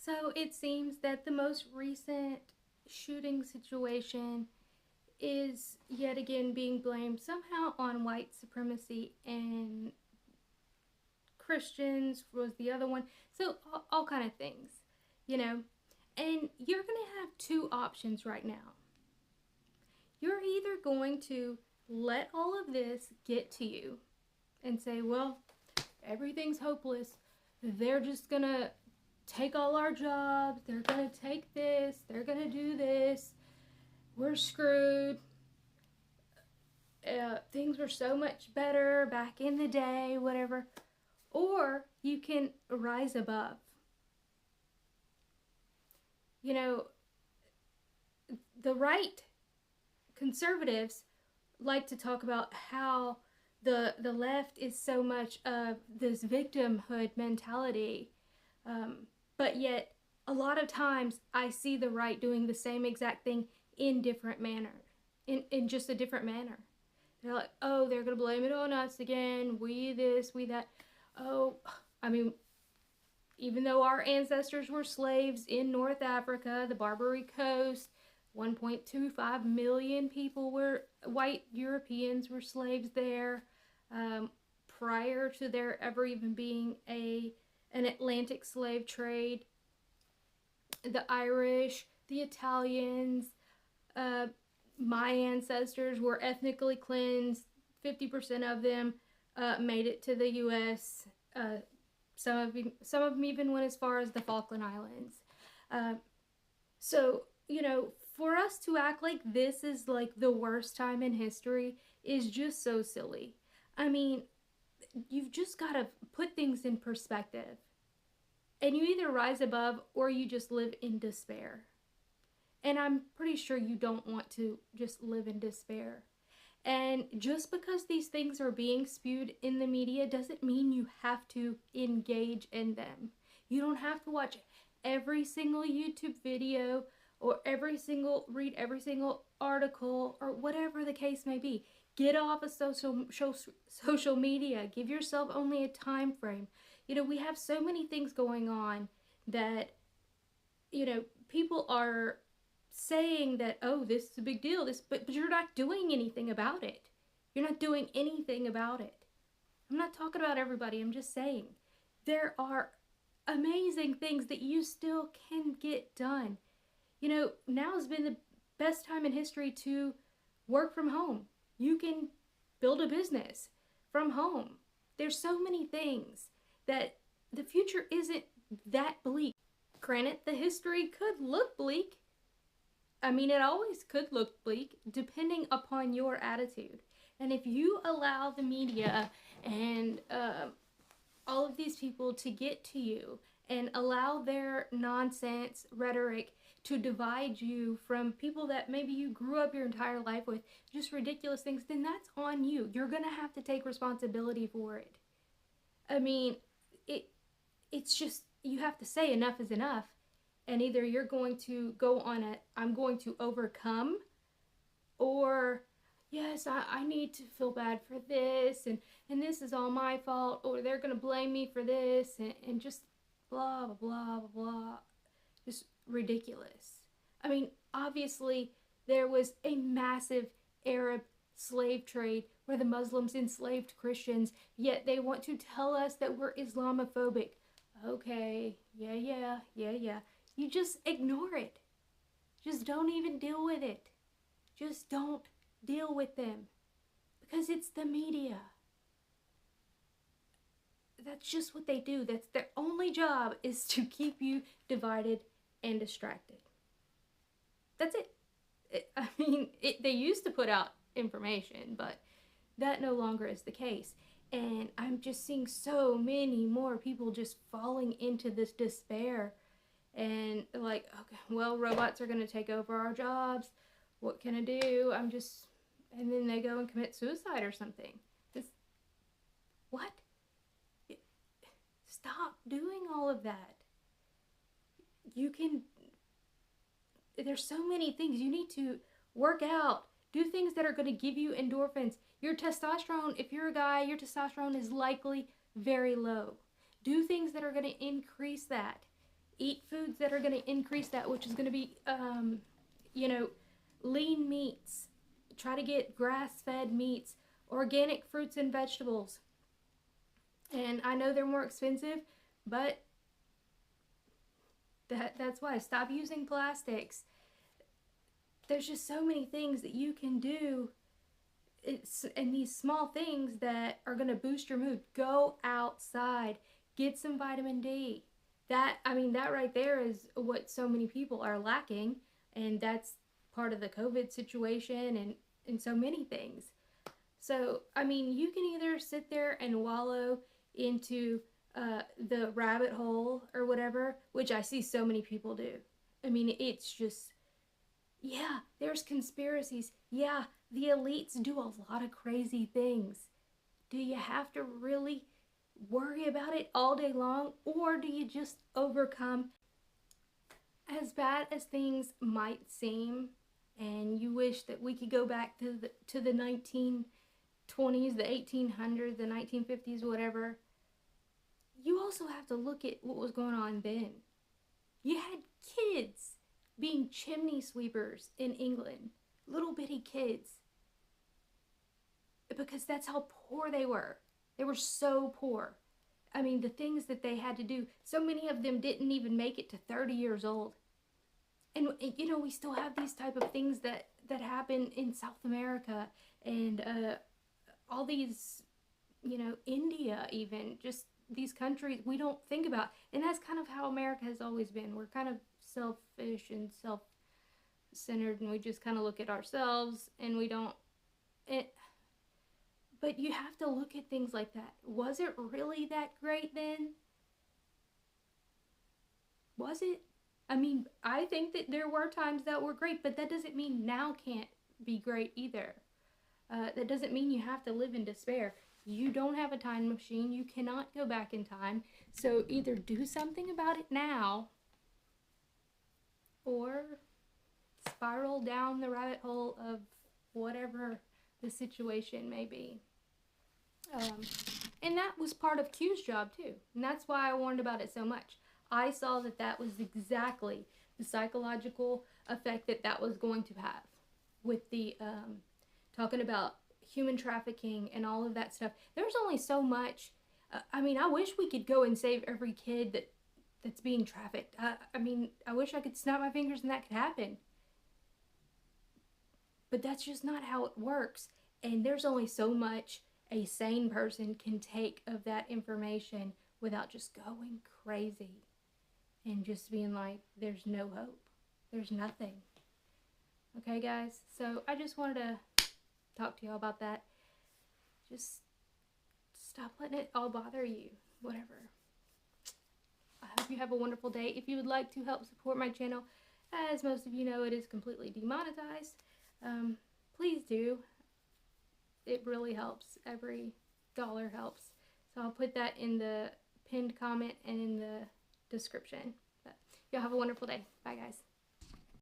So it seems that the most recent shooting situation is yet again being blamed somehow on white supremacy, and Christians was the other one. So all kind of things, you know. And you're going to have two options right now. You're either going to let all of this get to you and say, well, everything's hopeless. They're just going to take all our jobs. They're going to take this. They're going to do this. We're screwed. Things were so much better back in the day, whatever. Or you can rise above. You know, the right conservatives like to talk about how the left is so much of this victimhood mentality. But yet, a lot of times, I see the right doing the same exact thing in different manner. In just a different manner. They're like, oh, they're going to blame it on us again. We this, we that. Oh, I mean, even though our ancestors were slaves in North Africa, the Barbary Coast, 1.25 million people were, white Europeans were slaves there. Prior to there ever even being an Atlantic slave trade. The Irish, the Italians, my ancestors were ethnically cleansed. 50% of them made it to the U.S. Some of them even went as far as the Falkland Islands. So, you know, for us to act like this is like the worst time in history is just so silly. I mean, you've just got to put things in perspective. And you either rise above or you just live in despair. And I'm pretty sure you don't want to just live in despair. And just because these things are being spewed in the media doesn't mean you have to engage in them. You don't have to watch every single YouTube video or read every single article or whatever the case may be. Get off of social media. Give yourself only a time frame. You know, we have so many things going on that, you know, people are saying that, oh, this is a big deal, but you're not doing anything about it. You're not doing anything about it. I'm not talking about everybody. I'm just saying there are amazing things that you still can get done. You know, now has been the best time in history to work from home. You can build a business from home. There's so many things that the future isn't that bleak. Granted, the history could look bleak. I mean, it always could look bleak depending upon your attitude. And if you allow the media and all of these people to get to you and allow their nonsense rhetoric to divide you from people that maybe you grew up your entire life with, just ridiculous things, then that's on you. You're going to have to take responsibility for it. I mean, it's just, you have to say enough is enough. And either you're going to go on I'm going to overcome, or yes, I need to feel bad for this, and this is all my fault, or they're going to blame me for this, and just blah, blah, blah, blah, blah. Just ridiculous. I mean, obviously, there was a massive Arab slave trade where the Muslims enslaved Christians, yet they want to tell us that we're Islamophobic. Okay, yeah. You just ignore it. Just don't even deal with it. Just don't deal with them. Because it's the media. That's just what they do. That's their only job, is to keep you divided and distracted. That's it. They used to put out information, but that no longer is the case. And I'm just seeing so many more people just falling into this despair. And like, okay, well, robots are going to take over our jobs. What can I do? And then they go and commit suicide or something. What? Stop doing all of that. There's so many things. You need to work out. Do things that are going to give you endorphins. Your testosterone, if you're a guy, your testosterone is likely very low. Do things that are going to increase that. Eat foods that are going to increase that, which is going to be, you know, lean meats. Try to get grass-fed meats, organic fruits and vegetables. And I know they're more expensive, but that's why. Stop using plastics. There's just so many things that you can do. And these small things that are going to boost your mood. Go outside. Get some vitamin D. That right there is what so many people are lacking. And that's part of the COVID situation and so many things. So, you can either sit there and wallow into the rabbit hole or whatever, which I see so many people do. It's just, yeah, there's conspiracies. Yeah, the elites do a lot of crazy things. Do you have to really worry about it all day long, or do you just overcome? As bad as things might seem, and you wish that we could go back to the 1920s, the 1800s, the 1950s, whatever, you also have to look at what was going on then. You had kids being chimney sweepers in England, little bitty kids, because that's how poor they were. They were so poor. The things that they had to do, so many of them didn't even make it to 30 years old. And we still have these type of things that happen in South America and all these, India even, just these countries we don't think about. And that's kind of how America has always been. We're kind of selfish and self-centered, and we just kind of look at ourselves, and we don't. But you have to look at things like that. Was it really that great then? Was it? I think that there were times that were great, but that doesn't mean now can't be great either. That doesn't mean you have to live in despair. You don't have a time machine. You cannot go back in time. So either do something about it now, or spiral down the rabbit hole of whatever the situation may be. And that was part of Q's job too. And that's why I warned about it so much. I saw that was exactly the psychological effect that was going to have with the talking about human trafficking and all of that stuff. There's only so much. I wish we could go and save every kid that's being trafficked. I wish I could snap my fingers and that could happen. But that's just not how it works. And there's only so much a sane person can take of that information without just going crazy and just being like, there's no hope. There's nothing. Okay, guys? So I just wanted to talk to y'all about that. Just stop letting it all bother you. Whatever. I hope you have a wonderful day. If you would like to help support my channel, as most of you know, it is completely demonetized. Please do. It really helps. Every dollar helps. So I'll put that in the pinned comment and in the description. But y'all have a wonderful day. Bye, guys.